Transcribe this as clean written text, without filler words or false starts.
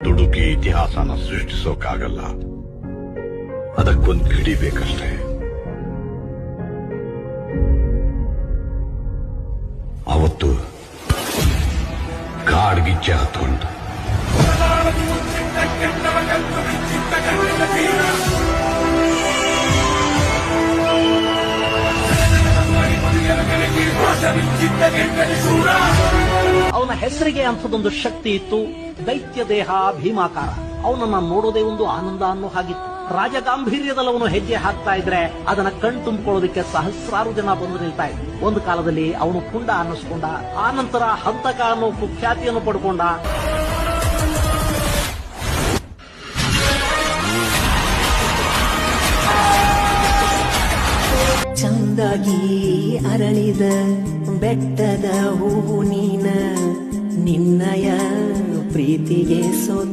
ದುಡುಕಿ ಇತಿಹಾಸನ ಸೃಷ್ಟಿಸೋಕ್ಕಾಗಲ್ಲ, ಅದಕ್ಕೊಂದು ಕಿಡಿ ಬೇಕಷ್ಟೇ. ಅವತ್ತು ಕಾಡ್ಗಿಚ್ಚೆ ಹತ್ಕೊಂಡು ಅವನ ಹೆಸರಿಗೆ ಅಂಥದೊಂದು ಶಕ್ತಿ ಇತ್ತು, ದೈತ್ಯ ದೇಹ, ಭೀಮಾಕಾರ. ಅವನನ್ನ ನೋಡೋದೇ ಒಂದು ಆನಂದ ಅನ್ನೋ ಹಾಗಿತ್ತು. ರಾಜಗಾಂಭೀರ್ಯದಲ್ಲಿ ಅವನು ಹೆಜ್ಜೆ ಹಾಕ್ತಾ ಇದ್ರೆ ಅದನ್ನ ಕಣ್ ತುಂಬಿಕೊಳ್ಳೋದಕ್ಕೆ ಸಹಸ್ರಾರು ಜನ ಬಂದು ನಿಲ್ತಾ ಇದ್ರು. ಒಂದು ಕಾಲದಲ್ಲಿ ಅವನು ಪುಂಡ ಅನ್ನಿಸ್ಕೊಂಡ, ಆ ನಂತರ ಹಂತಕ ಅನ್ನೋ ಕುಖ್ಯಾತಿಯನ್ನು ಪಡ್ಕೊಂಡ. ಚಂದಾಗಿ ಅರಳಿದ ಬೆಟ್ಟದ ಹೂವು ನೀನ, ನಿನ್ನಯ ಪ್ರೀತಿಗೆ ಸೋತ